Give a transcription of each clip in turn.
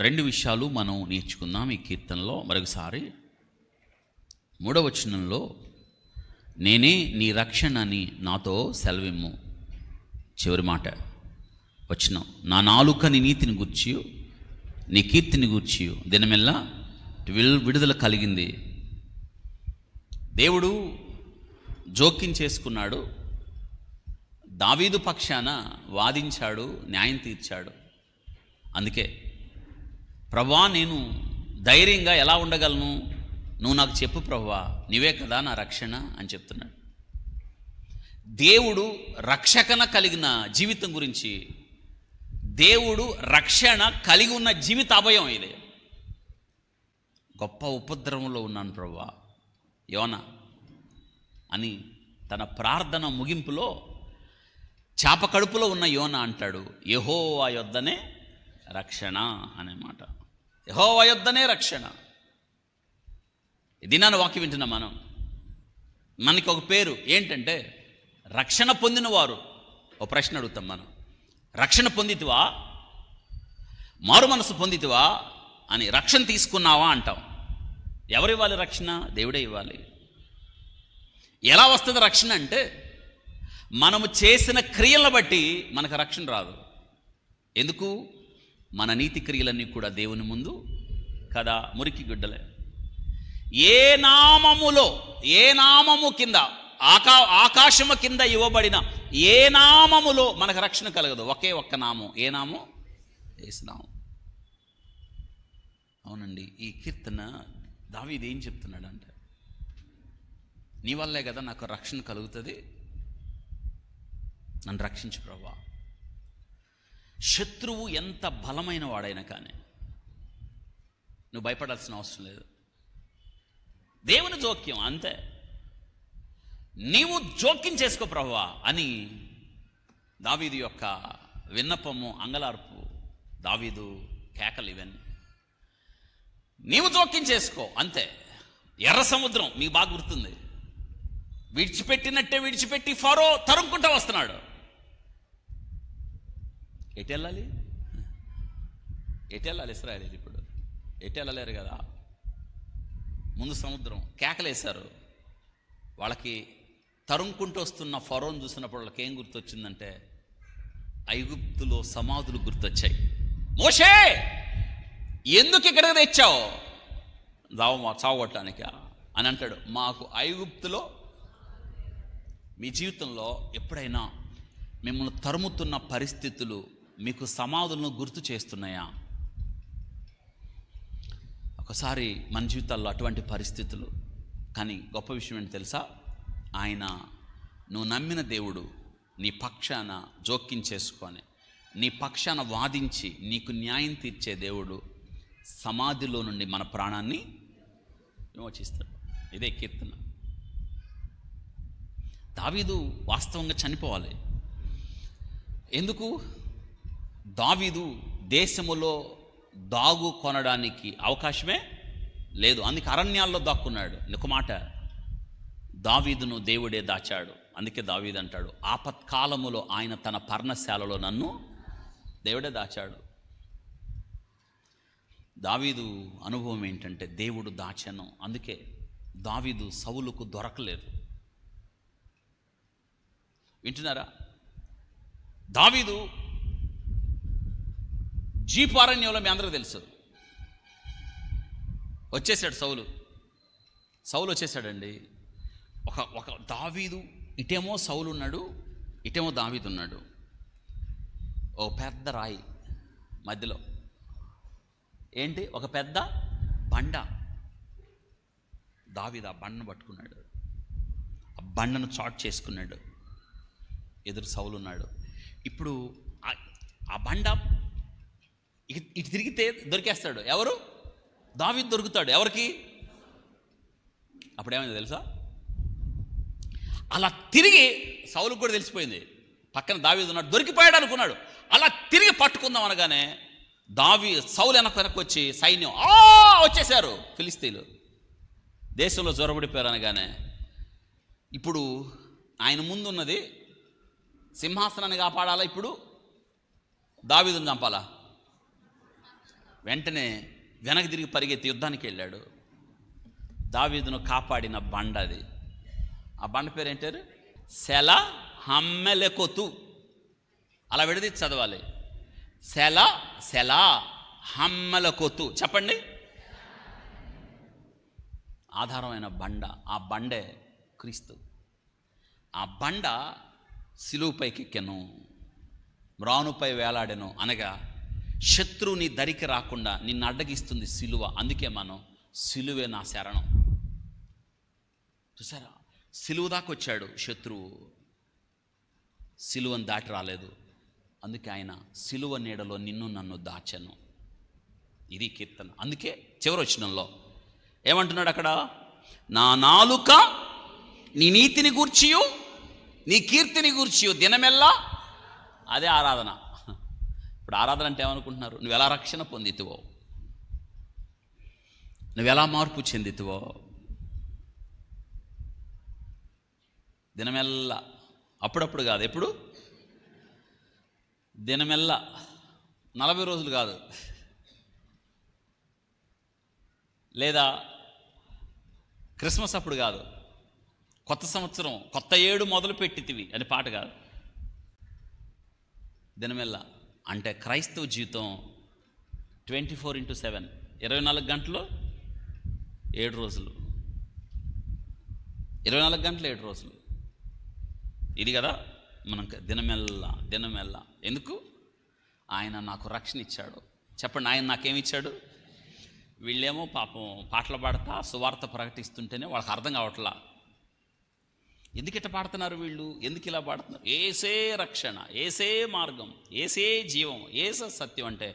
రెండు విషయాలు మనం నేర్చుకుందాం ఈ కీర్తనలో. మరొకసారి 3వ వచనంలో, నేనే నీ రక్షణ అని నాతో సెలవిమ్ము. చివరి మాట వచనం, నా నాలుక నీ నీతిని గూర్చి నీ కీర్తిని గూర్చి దినమెల్లా విడుదల కలిగింది. దేవుడు జోక్యం చేసుకున్నాడు, దావీదు పక్షాన వాదించాడు, న్యాయం తీర్చాడు. అందుకే ప్రభువా నేను ధైర్యంగా ఎలా ఉండగలను, నువ్వు నాకు చెప్పు ప్రభువా, నీవే కదా నా రక్షణ అని చెప్తున్నాడు. దేవుడు రక్షణ కలిగిన జీవితం గురించి, దేవుడు రక్షణ కలిగి ఉన్న జీవిత అభయం ఇదే. గొప్ప ఉపద్రవంలో ఉన్నాను ప్రభువా యోనా అని తన ప్రార్థన ముగింపులో చేప కడుపులో ఉన్న యోనా అంటాడు, యెహోవా యొద్దనే రక్షణ అనే మాట. యెహోవా యొద్దనే రక్షణ. ఇది నన్ను వాక్యం వింటున్నా మనం. మనకి ఒక పేరు ఏంటంటే రక్షణ పొందిన వారు. ఒక ప్రశ్న అడుగుతాం మనం, రక్షణ పొందితివా, మారు మనసు పొందితివా అని, రక్షణ తీసుకున్నావా అంటాం. ఎవరు ఇవ్వాలి రక్షణ? దేవుడే ఇవ్వాలి. ఎలా వస్తుంది రక్షణ అంటే, మనము చేసిన క్రియలను బట్టి మనకు రక్షణ రాదు. ఎందుకు? మన నీతి క్రియలన్నీ కూడా దేవుని ముందు కదా మురికి గుడ్డలే. ఏ నామములో, ఏ నామము కింద, ఆకాశము కింద ఇవ్వబడిన ఏ నామములో మనకు రక్షణ కలగదు. ఒకే ఒక్క నామం. ఏ నామం? యేసు నామం. అవునండి, ఈ కీర్తన దావీదు ఏం చెప్తున్నాడంటే, నీ వల్లే కదా నాకు రక్షణ కలుగుతుంది, నన్ను రక్షించు ప్రభువా. శత్రువు ఎంత బలమైన వాడైనా కానీ నువ్వు భయపడాల్సిన అవసరం లేదు. దేవుని జోక్యం అంతే. నీవు జోక్యం చేసుకో ప్రభువా అని దావీదు యొక్క విన్నపము, అంగలార్పు, దావీదు కేకలు ఇవన్నీ. నీవు జోక్యం చేసుకో అంతే. ఎర్ర సముద్రం మీకు బాగా గుర్తుంది, విడిచిపెట్టినట్టే విడిచిపెట్టి ఫరో తరుముకుంటూ వస్తున్నాడు. ఎటు వెళ్ళాలి? ఎటు వెళ్ళాలి ఇశ్రాయేలీయులు? ఇప్పుడు ఎటు వెళ్ళలేరు కదా. ముందు సముద్రం, కేకలేశారు. వాళ్ళకి తరుముకుంటూ వస్తున్న ఫరోను చూసినప్పుడు వాళ్ళకి ఏం గుర్తొచ్చిందంటే, ఐగుప్తులో సమాధులు గుర్తొచ్చాయి. మోషే ఎందుకు ఇక్కడికి తెచ్చావు? చావగొట్టడానికా అని అంటాడు. మాకు ఐగుప్తులో. మీ జీవితంలో ఎప్పుడైనా మిమ్మల్ని తరుముతున్న పరిస్థితులు మీకు సమాధులను గుర్తు చేస్తున్నాయా? ఒకసారి మన జీవితాల్లో అటువంటి పరిస్థితులు. కానీ గొప్ప విషయం ఏంటి తెలుసా? ఆయన, నువ్వు నమ్మిన దేవుడు నీ పక్షాన జోక్యం చేసుకొని, నీ పక్షాన వాదించి నీకు న్యాయం తీర్చే దేవుడు సమాధిలో నుండి మన ప్రాణాన్ని విమోచిస్తాడు. ఇదే కీర్తన. దావీదు వాస్తవంగా చనిపోవాలి. ఎందుకు? దావీదు దేశములో దాగు కొనడానికి అవకాశమే లేదు, అందుకే అరణ్యాల్లో దాక్కున్నాడు. ఒక మాట, దావీదును దేవుడే దాచాడు. అందుకే దావీదు అంటాడు, ఆపత్కాలములో ఆయన తన పర్ణశాలలో నన్ను దేవుడే దాచాడు. దావీదు అనుభవం ఏంటంటే, దేవుడు దాచాను. అందుకే దావీదు సౌలుకు దొరకలేదు. వింటున్నారా? దావీదు జీపారణ్యంలో మీ అందరికీ తెలుసు వచ్చేసాడు. సౌలు వచ్చేసాడండి. ఒక దావీదు, ఇటేమో సౌలు ఉన్నాడు, ఇటేమో దావీదు ఉన్నాడు. ఓ పెద్ద రాయి మధ్యలో ఏంటి? ఒక పెద్ద బండ. దావీదు ఆ బండను పట్టుకున్నాడు, ఆ బండను చాట్ చేసుకున్నాడు. ఎదురు సౌలు ఉన్నాడు. ఇప్పుడు ఆ బండ ఇటు తిరిగితే దొరికేస్తాడు. ఎవరు? దావీదు దొరుకుతాడు. ఎవరికి? అప్పుడేమైంది తెలుసా? అలా తిరిగి సౌలుకు కూడా తెలిసిపోయింది పక్కన దావీదు ఉన్నాడు, దొరికిపోయాడు అనుకున్నాడు. అలా తిరిగి పట్టుకుందాం అనగానే సౌలు వెనక్కి వచ్చి సైన్యం వచ్చేసారు. ఫిలిస్తీన్లు దేశంలో జొరబడిపోయారు అనగానే, ఇప్పుడు ఆయన ముందున్నది సింహాసనాన్ని కాపాడాలా, ఇప్పుడు దావీదుని చంపాలా? వెంటనే వెనక్కి తిరిగి పరిగెత్తి యుద్ధానికి వెళ్ళాడు. దావీదును కాపాడిన బండ అది. ఆ బండ పేరు ఏంటారు? సెల హమ్మెలెకొతు. అలా విడది చదవాలి. సెల హమ్మెలెకొతు. చెప్పండి. ఆధారమైన బండ. ఆ బండే క్రీస్తు. ఆ బండ సిలువుపైకి ఎక్కెను, మ్రానుపై వేలాడెను. అనగా శత్రువుని దరికి రాకుండా నిన్ను అడ్డగిస్తుంది సిలువ. అందుకే మనం సిలువే నా శరణం. చూసారా, సిలువ దాకా వచ్చాడు శత్రువు, సిలువను దాటి రాలేదు. అందుకే ఆయన సిలువ నీడలో నిన్ను నన్ను దాచెను. ఇది కీర్తన. అందుకే చివరి వచనంలో ఏమంటున్నాడు అక్కడ? నా నాలుక నీ నీతిని గూర్చియు నీ కీర్తిని గూర్చియు దినమెల్లా. అదే ఆరాధన. ఇప్పుడు ఆరాధన అంటే ఏమనుకుంటున్నారు? నువ్వు ఎలా రక్షణ పొందితివో, నువ్వెలా మార్పు చెందితివో. దినమెల్లా, అప్పుడప్పుడు కాదు, ఎప్పుడు? దినమెల్లా. 40 రోజులు కాదు, లేదా క్రిస్మస్ అప్పుడు కాదు, కొత్త సంవత్సరం, కొత్త ఏడు మొదలు పెట్టితివి అని పాట కాదు. దినమెల్లా అంటే క్రైస్తవ జీవితం 24/7, 24 గంటలు 7 రోజులు, 24 గంటలు 7 రోజులు. ఇది కదా మనం దినమెల్లా. ఎందుకు? ఆయన నాకు రక్షణ ఇచ్చాడు. చెప్పండి, ఆయన నాకేమిచ్చాడు? వీళ్ళేమో పాపం పాటలు పాడతా సువార్త ప్రకటిస్తుంటేనే వాళ్ళకి అర్థం కావట్లా. ఎందుకు ఇట్లా పాడుతున్నారు వీళ్ళు? ఎందుకు ఇలా పాడుతున్నారు? ఏసే రక్షణ, ఏసే మార్గం, ఏసే జీవం, ఏసే సత్యం అంటే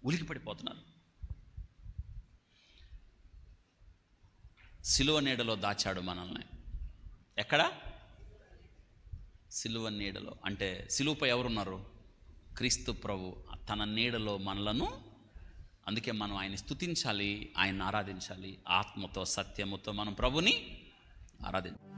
ఉలికి పడిపోతున్నారు. సిలువ నీడలో దాచాడు మనల్ని. ఎక్కడ? సిలువ నీడలో. అంటే సిలువపై ఎవరున్నారు? క్రీస్తు ప్రభు. తన నీడలో మనలను. అందుకే మనం ఆయన స్తుతించాలి, ఆయన ఆరాధించాలి. ఆత్మతో సత్యముతో మనం ప్రభుని ఆరాధించాలి.